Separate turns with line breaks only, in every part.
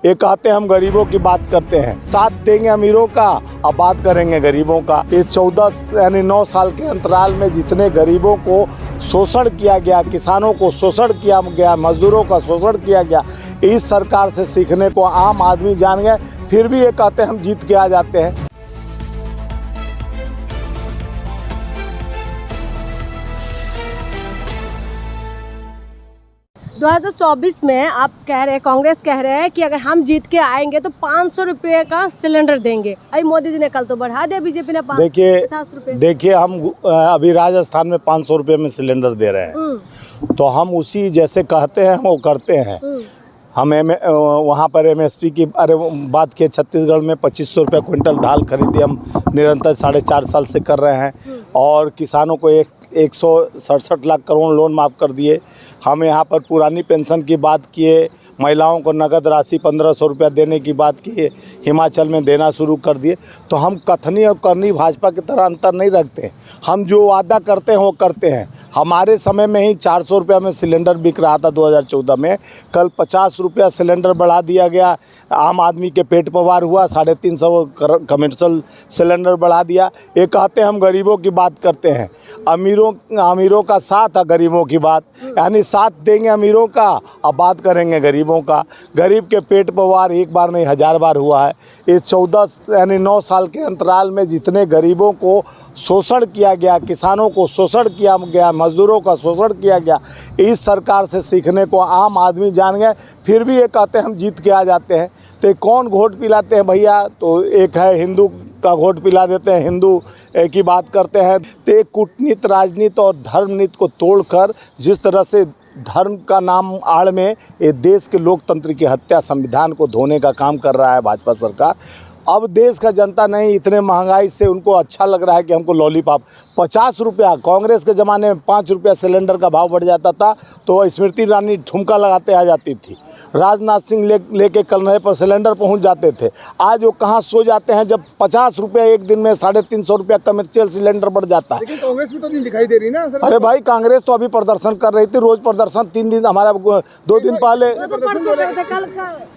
ये कहते हैं हम गरीबों की बात करते हैं, साथ देंगे अमीरों का, अब बात करेंगे गरीबों का। इस 14 यानी 9 साल के अंतराल में जितने गरीबों को शोषण किया गया, किसानों को शोषण किया गया, मजदूरों का शोषण किया गया, इस सरकार से सीखने को आम आदमी जान गए। फिर भी ये कहते हैं हम जीत के आ जाते हैं।
2024 में आप कह रहे हैं, कांग्रेस कह रहे हैं कि अगर हम जीत के आएंगे तो 500 रुपये का सिलेंडर देंगे। अभी मोदी जी ने कल तो बढ़ा दिया, बीजेपी ने 50 रुपये।
देखिए हम अभी राजस्थान में 500 रुपये में सिलेंडर दे रहे हैं, तो हम उसी जैसे कहते हैं वो करते हैं। हम वहाँ पर MSP की बात किए, छत्तीसगढ़ में 2500 रुपये क्विंटल दाल खरीदी हम निरंतर 4.5 साल से कर रहे हैं, और किसानों को 167 लाख करोड़ लोन माफ़ कर दिए। हम यहाँ पर पुरानी पेंशन की बात किए, महिलाओं को नगद राशि 1500 रुपया देने की बात की, हिमाचल में देना शुरू कर दिए। तो हम कथनी और करनी भाजपा की तरह अंतर नहीं रखते। हम जो वादा करते हैं वो करते हैं। हमारे समय में ही 400 रुपया में सिलेंडर बिक रहा था 2014 में, कल 50 रुपया सिलेंडर बढ़ा दिया गया। आम आदमी के पेट पवार हुआ, 350 कमर्शियल सिलेंडर बढ़ा दिया। ये कहते हैं हम गरीबों की बात करते हैं, अमीरों का साथ है गरीबों की बात, यानी साथ देंगे अमीरों का, अब बात करेंगे गरीबों का। गरीब के पेट पवार एक बार नहीं 1000 बार हुआ है। इस 14 यानी 9 साल के अंतराल में जितने गरीबों को शोषण किया गया, किसानों को शोषण किया गया, मजदूरों का शोषण किया गया, इस सरकार से सीखने को आम आदमी जान गए। फिर भी ये कहते हैं हम जीत के आ जाते हैं। तो कौन घोट पिलाते हैं भैया? तो एक है हिंदू का घोट पिला देते हैं, हिंदू की बात करते हैं। तो कूटनीति, राजनीति और धर्म नीति को तोड़कर जिस तरह से धर्म का नाम आड़ में ये देश के लोकतंत्र की हत्या, संविधान को धोने का काम कर रहा है भाजपा सरकार। अब देश का जनता नहीं, इतने महंगाई से उनको अच्छा लग रहा है कि हमको लॉलीपॉप 50 रुपया, कांग्रेस के ज़माने में 5 रुपया सिलेंडर का भाव बढ़ जाता था तो स्मृति ईरानी ठुमका लगाते आ जाती थी, राजनाथ सिंह लेके कलनहे पर सिलेंडर पहुंच जाते थे। आज वो कहाँ सो जाते हैं जब 50 रुपया एक दिन में 350 रुपया कमर्शियल सिलेंडर बढ़ जाता है।
लेकिन कांग्रेस में तो नहीं दिखाई दे रही ना सर।
अरे भाई, कांग्रेस तो अभी प्रदर्शन कर रही थी, रोज प्रदर्शन। 3 दिन हमारा 2 दिन पहले,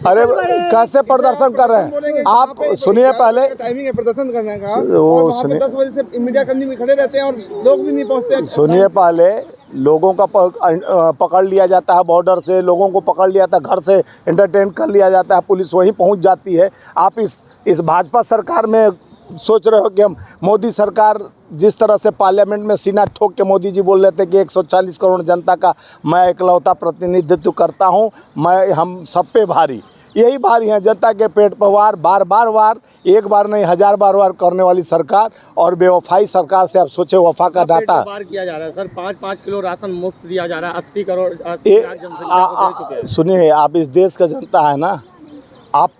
अरे कैसे प्रदर्शन कर रहे हैं आप? सुनिए पहले,
टाइमिंग है प्रदर्शन करने का, और वहाँ पे 10 बजे से मीडिया कर्मी भी खड़े रहते हैं और लोग भी नहीं पहुँचते हैं।
सुनिए पहले, लोगों का पकड़ लिया जाता है बॉर्डर से, लोगों को पकड़ लिया जाता है, घर से एंटरटेन कर लिया जाता है, पुलिस वहीं पहुंच जाती है। आप इस भाजपा सरकार में सोच रहे हो कि हम मोदी सरकार जिस तरह से पार्लियामेंट में सीना ठोक के मोदी जी बोल रहे थे कि 140 करोड़ जनता का मैं इकलौता प्रतिनिधित्व करता हूं, हम सब पे भारी, यही भारी है जनता के पेट पवार। बार एक बार नहीं 1000 बार करने वाली सरकार और बेवफाई सरकार से आप सोचे वफा का डाटा
किया जा रहा है सर। 5-5 किलो राशन मुफ्त दिया जा रहा है, 80 करोड़ 80 लाख जनसंख्या को दे चुके हैं।
सुनिए, आप इस देश का जनता है ना, आप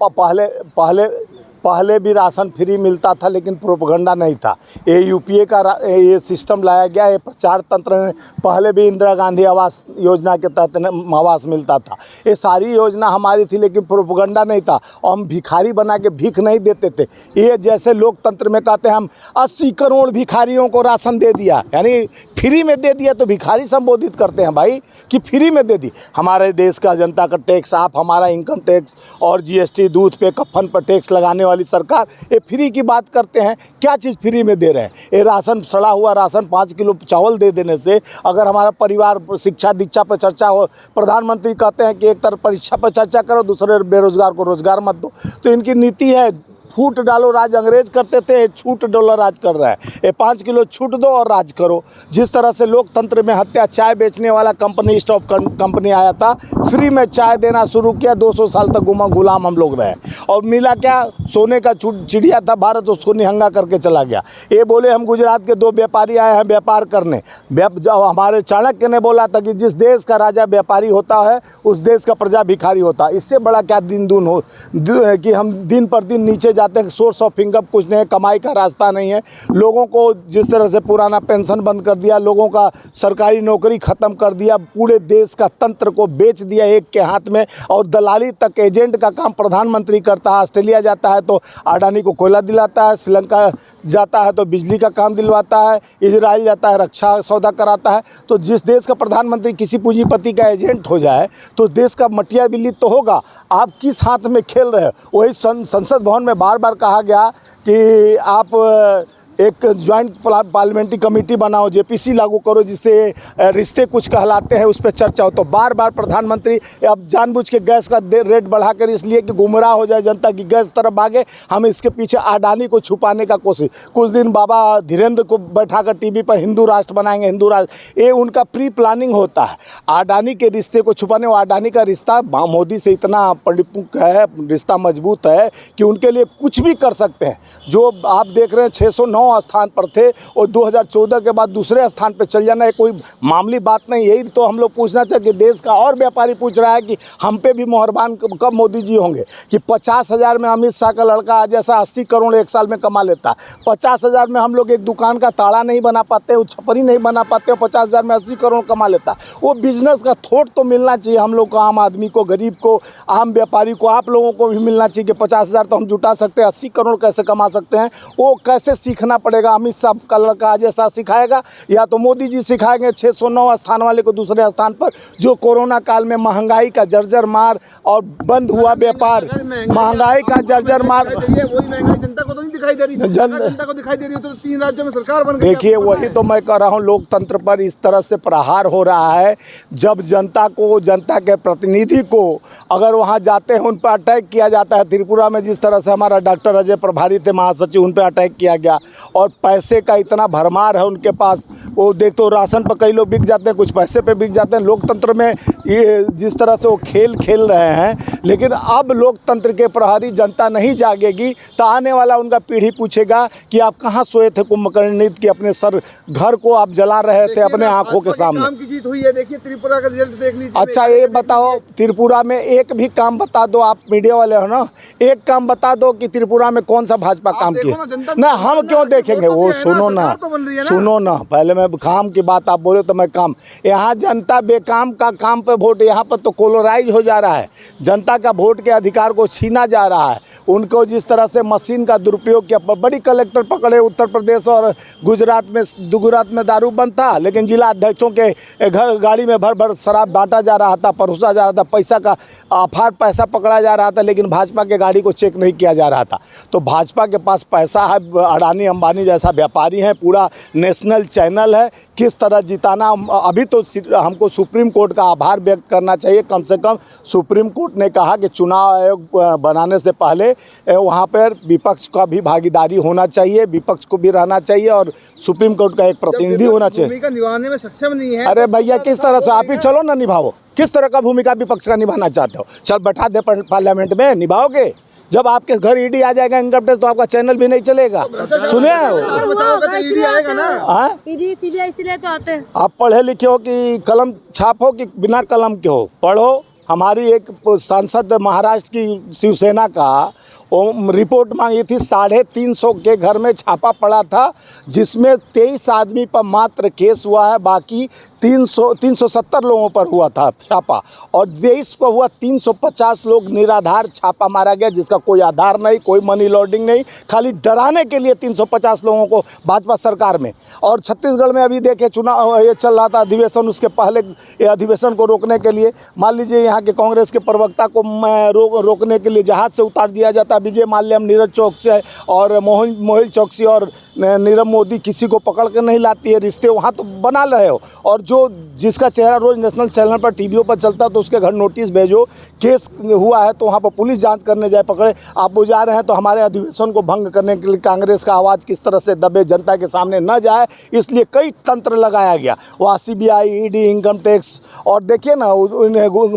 पहले भी राशन फ्री मिलता था लेकिन प्रोपगंडा नहीं था। ये यूपीए का ये सिस्टम लाया गया, ये प्रचार तंत्र में पहले भी इंदिरा गांधी आवास योजना के तहत आवास मिलता था। ये सारी योजना हमारी थी लेकिन प्रोपगंडा नहीं था, और हम भिखारी बना के भीख नहीं देते थे। ये जैसे लोकतंत्र में कहते हैं हम 80 करोड़ भिखारियों को राशन दे दिया, यानी फ्री में दे दिया, तो भिखारी संबोधित करते हैं भाई कि फ्री में दे दी। हमारे देश का जनता का टैक्स, आप हमारा इनकम टैक्स और GST, दूध पे कफन पर टैक्स लगाने वाली सरकार ये फ्री की बात करते हैं। क्या चीज़ फ्री में दे रहे हैं? ये राशन, सड़ा हुआ राशन, 5 किलो चावल दे देने से अगर हमारा परिवार शिक्षा दीक्षा पर चर्चा हो, प्रधानमंत्री कहते हैं कि एक तरफ परीक्षा पर चर्चा करो, दूसरे बेरोजगार को रोजगार मत दो। तो इनकी नीति है फूट डालो राज, अंग्रेज करते थे, छूट डॉलर राज कर रहा है। ये 5 किलो छूट दो और राज करो। जिस तरह से लोकतंत्र में हत्या, चाय बेचने वाला कंपनी स्टॉप कंपनी आया था, फ्री में चाय देना शुरू किया, 200 साल तक गुलाम हम लोग रहे, और मिला क्या? सोने का चिड़िया था भारत, उसको निहंगा करके चला गया। ये बोले हम गुजरात के 2 व्यापारी आए हैं व्यापार करने। जब हमारे चाणक्य ने बोला था कि जिस देश का राजा व्यापारी होता है उस देश का प्रजा भिखारी होता है। इससे बड़ा क्या दिन दून हो कि हम दिन पर दिन नीचे जाते हैं, सोर्स ऑफ इनकम कुछ नहीं है, कमाई का रास्ता नहीं है। लोगों को जिस तरह से पुराना पेंशन बंद कर दिया, लोगों का सरकारी नौकरी ख़त्म कर दिया, पूरे देश का तंत्र को बेच दिया एक के हाथ में, और दलाली तक एजेंट का काम प्रधानमंत्री करता है। ऑस्ट्रेलिया जाता है तो अडानी को कोयला दिलाता है, श्रीलंका जाता है तो बिजली का काम दिलवाता है, इजराइल जाता है रक्षा सौदा कराता है। तो जिस देश का प्रधानमंत्री किसी पूंजीपति का एजेंट हो जाए तो देश का मटिया बिल्ली तो होगा। आप किस हाथ में खेल रहे हो? वही संसद भवन में बार बार कहा गया कि आप एक ज्वाइंट पार्लियामेंट्री कमेटी बनाओ, जेपीसी लागू करो, जिससे रिश्ते कुछ कहलाते हैं उस पर चर्चा हो। तो बार बार प्रधानमंत्री अब जानबूझ के गैस का रेट बढ़ाकर इसलिए कि गुमराह हो जाए जनता की गैस तरफ भागे, हम इसके पीछे अडानी को छुपाने का कोशिश। कुछ दिन बाबा धीरेन्द्र को बैठाकर टीवी पर हिंदू राष्ट्र बनाएंगे, हिंदू राष्ट्र, ये उनका प्री प्लानिंग होता है अडानी के रिश्ते को छुपाने। वो अडानी का रिश्ता मोदी से इतना परिपक्व है, रिश्ता मजबूत है कि उनके लिए कुछ भी कर सकते हैं। जो आप देख रहे हैं 609 स्थान पर थे और 2014 के बाद दूसरे स्थान पर चल जाना है कोई मामूली बात नहीं। यही तो हम लोग पूछना चाहिए कि देश का और व्यापारी पूछ रहा है कि हम पे भी मेहरबान कब मोदी जी होंगे कि 50,000 में अमित शाह का लड़का जैसा 80 करोड़ एक साल में कमा लेता है। 50,000 में हम लोग एक दुकान का ताला नहीं बना पाते, वो छपरी नहीं बना पाते, 50,000 में 80 करोड़ कमा लेता है। वो बिजनेस का थॉट तो मिलना चाहिए हम लोग को, आम आदमी को, गरीब को, आम व्यापारी को, आप लोगों को भी मिलना चाहिए कि 50,000 तो हम जुटा सकते हैं, 80 करोड़ कैसे कमा सकते हैं। वो कैसे सीखना पड़ेगा? अमित शाह का लड़का जैसा सिखाएगा या तो मोदी जी सिखाएंगे 609 स्थान वाले को दूसरे स्थान पर। जो कोरोना काल में महंगाई का जर्जर मार और बंद हुआ व्यापार, महंगाई का जर्जर मार,
वही महंगाई जनता को तो नहीं दिखाई दे रही, जनता को दिखाई दे रही है। तो 3 राज्यों में सरकार बन गई।
देखिए वही तो मैं कह रहा हूँ, लोकतंत्र पर इस तरह से प्रहार हो रहा है। जब जनता को, जनता के प्रतिनिधि को अगर वहाँ जाते हैं उन पर अटैक किया जाता है। त्रिपुरा में जिस तरह से हमारा डॉक्टर अजय प्रभारी थे महासचिव, उन पर अटैक किया गया और पैसे का इतना भरमार है उनके पास। वो देख तो राशन पर कई लोग बिक जाते हैं, कुछ पैसे पे बिक जाते हैं। लोकतंत्र में ये जिस तरह से वो खेल रहे हैं, लेकिन अब लोकतंत्र के प्रहरी जनता नहीं जागेगी तो आने वाला उनका पीढ़ी पूछेगा कि आप कहाँ सोए थे कुंभकर्ण नीति की, अपने सर घर को आप जला रहे थे अपने आंखों के सामने।
काम की जीत हुई है, देखिए त्रिपुरा का रिजल्ट देख लीजिए।
अच्छा ये बताओ, त्रिपुरा में एक भी काम बता दो, आप मीडिया वाले हो ना, एक काम बता दो कि त्रिपुरा में कौन सा भाजपा काम किया ना। हम क्यों देखेंगे? वो सुनो ना, सुनो ना, पहले मैं काम की बात आप बोले तो मैं काम। यहाँ जनता बेकाम का काम पे वोट, यहाँ पर तो पोलराइज हो जा रहा है, जनता का वोट के अधिकार को छीना जा रहा है। उनको जिस तरह से मशीन का दुरुपयोग किया, बड़ी कलेक्टर पकड़े उत्तर प्रदेश और गुजरात में दारू बंद था, लेकिन जिला अध्यक्षों के घर गाड़ी में भर भर शराब बांटा जा रहा था, परोसा जा रहा था, पैसा का अफार पैसा पकड़ा जा रहा था, लेकिन भाजपा के गाड़ी को चेक नहीं किया जा रहा था। तो भाजपा के पास पैसा है, अडानी अंबानी जैसा व्यापारी है, पूरा नेशनल चैनल है, किस तरह जिताना। अभी तो हमको सुप्रीम कोर्ट का आभार व्यक्त करना चाहिए। कम से कम सुप्रीम कोर्ट ने कहा कि चुनाव आयोग बनाने से पहले वहाँ पर विपक्ष का भी भागीदारी होना चाहिए, विपक्ष को भी रहना चाहिए और सुप्रीम कोर्ट का एक प्रतिनिधि होना चाहिए।
भूमिका निभाने में सक्षम नहीं है।
अरे भैया किस तरह से आप ही चलो ना, निभाओ। किस तरह का भूमिका विपक्ष का निभाना चाहते हो? चल बैठा दे पार्लियामेंट में, निभाओगे? जब आपके घर ईडी आ जाएगा, इनकम टैक्स, तो आपका चैनल भी नहीं चलेगा। सुने
ईडी आएगा ना,
ईडी सीबीआई इसलिए तो आते हैं।
आप पढ़े लिखे हो कि कलम छाप हो कि बिना कलम के हो, पढ़ो। हमारी एक सांसद महाराष्ट्र की शिवसेना का रिपोर्ट मांगी थी, 350 के घर में छापा पड़ा था, जिसमें 23 आदमी पर मात्र केस हुआ है, बाकी 370 लोगों पर हुआ था छापा, और 23 को हुआ 350 लोग निराधार छापा मारा गया, जिसका कोई आधार नहीं, कोई मनी लॉन्ड्रिंग नहीं, खाली डराने के लिए 350 लोगों को भाजपा सरकार में। और छत्तीसगढ़ में अभी देखे चुनाव ये चल रहा था अधिवेशन, उसके पहले ये अधिवेशन को रोकने के लिए मान लीजिए यहाँ के कांग्रेस के प्रवक्ता को रोकने के लिए जहाज़ से उतार दिया जाता। विजय माल्याम, नीरज चौकसी और मोहिल चौकसी और नीरव मोदी किसी को पकड़ कर नहीं लाती है। रिश्ते वहाँ तो बना रहे हो, और जो जिसका चेहरा रोज नेशनल चैनल पर टीवीओ पर चलता है तो उसके घर नोटिस भेजो, केस हुआ है तो वहाँ पर पुलिस जांच करने जाए, पकड़े। आप वो जा रहे हैं तो हमारे अधिवेशन को भंग करने के लिए कांग्रेस का आवाज़ किस तरह से दबे, जनता के सामने न जाए, इसलिए कई तंत्र लगाया गया। वहाँ CBI, ED, इनकम टैक्स, और देखिए ना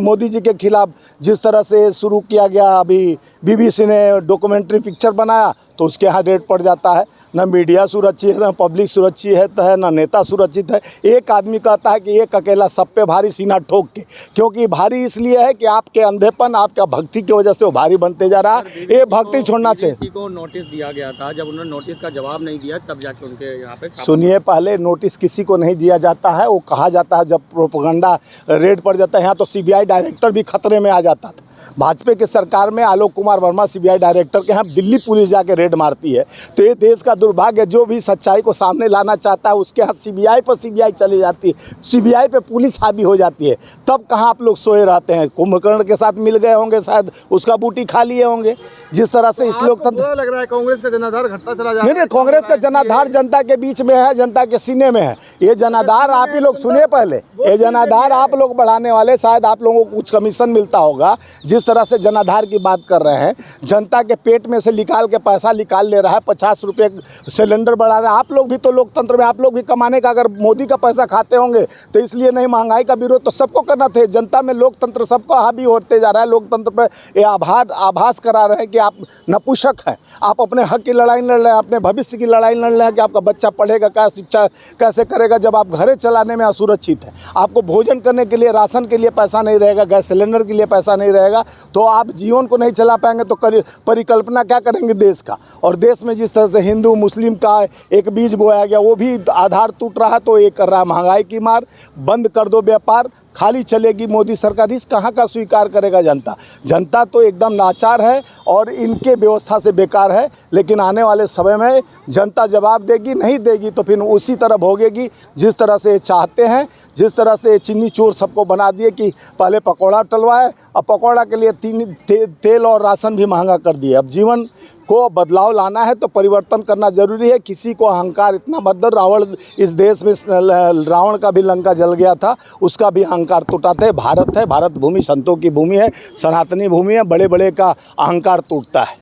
मोदी जी के खिलाफ जिस तरह से शुरू किया गया, अभी BBC ने डॉक्यूमेंट्री पिक्चर बनाया तो उसके यहाँ रेड पड़ जाता है। न मीडिया सुरक्षित है, न पब्लिक सुरक्षित है, न नेता सुरक्षित है। एक आदमी कहता है कि एक अकेला सब पे भारी सीना ठोक के, क्योंकि भारी इसलिए है कि आपके अंधेपन, आपका भक्ति की वजह से वो भारी बनते जा रहा है। ये भक्ति छोड़ना चाहिए।
BBC को नोटिस दिया गया था, जब उन्होंने नोटिस का जवाब नहीं दिया तब जाके उनके यहाँ पे
सुनिए, पहले नोटिस किसी को नहीं दिया जाता है। वो कहा जाता है जब प्रोपेगेंडा रेड पड़ जाता है। यहाँ तो CBI डायरेक्टर भी खतरे में आ जाता था। भाजपा की सरकार में आलोक कुमार वर्मा CBI डायरेक्टर के यहाँ दिल्ली पुलिस जाके रेड मारती है। तो ये देश का दुर्भाग्य, जो भी सच्चाई को सामने लाना चाहता है उसके यहाँ CBI पर CBI चली जाती है, CBI पे पुलिस हावी हो जाती है। तब कहाँ आप लोग सोए रहते हैं? कुंभकर्ण के साथ मिल गए होंगे, शायद उसका बूटी खा लिए होंगे। जिस तरह से इस लोकतंत्र
लग रहा है कांग्रेस का जनाधार घटता चला जा रहा है।
नहीं, कांग्रेस का जनाधार जनता के बीच में है, जनता के सीने में है। ये जनाधार आप ही लोग सुनिए पहले, ये जनाधार आप लोग बढ़ाने वाले, शायद आप लोगों को कुछ कमीशन मिलता होगा। जिस तरह से जनाधार की बात कर रहे हैं, जनता के पेट में से निकाल के पैसा निकाल ले रहा है, 50 रुपये सिलेंडर बढ़ा रहा है। आप लोग भी तो लोकतंत्र में, आप लोग भी कमाने का, अगर मोदी का पैसा खाते होंगे तो इसलिए नहीं, महंगाई का विरोध तो सबको करना था। जनता में लोकतंत्र सबको हावी होते जा रहा है। लोकतंत्र पर ये आभास करा रहे हैं कि आप नपुंसक हैं। आप अपने हक की लड़ाई लड़ रहे हैं, अपने भविष्य की लड़ाई लड़ रहे हैं कि आपका बच्चा पढ़ेगा, क्या शिक्षा कैसे करेगा, जब आप घरे चलाने में असुरक्षित हैं। आपको भोजन करने के लिए, राशन के लिए पैसा नहीं रहेगा, गैस सिलेंडर के लिए पैसा नहीं रहेगा, तो आप जीवन को नहीं चला पाएंगे। तो परिकल्पना क्या करेंगे देश का? और देश में जिस तरह से हिंदू मुस्लिम का एक बीज बोया गया, वो भी आधार टूट रहा है। तो ये कर रहा है महंगाई की मार, बंद कर दो व्यापार, खाली चलेगी मोदी सरकार। इस कहाँ का स्वीकार करेगा जनता? जनता तो एकदम लाचार है और इनके व्यवस्था से बेकार है। लेकिन आने वाले समय में जनता जवाब देगी, नहीं देगी तो फिर उसी तरह भोगेगी जिस तरह से चाहते हैं। जिस तरह से चीनी चोर सबको बना दिए कि पहले पकौड़ा टलवाए, अब पकौड़ा के लिए तेल और राशन भी महंगा कर दिए। अब जीवन को बदलाव लाना है तो परिवर्तन करना जरूरी है। किसी को अहंकार इतना मत दो। रावण, इस देश में रावण का भी लंका जल गया था, उसका भी अहंकार टूटा था। भारत है, भारत भूमि संतों की भूमि है, सनातनी भूमि है। बड़े बड़े का अहंकार टूटता है।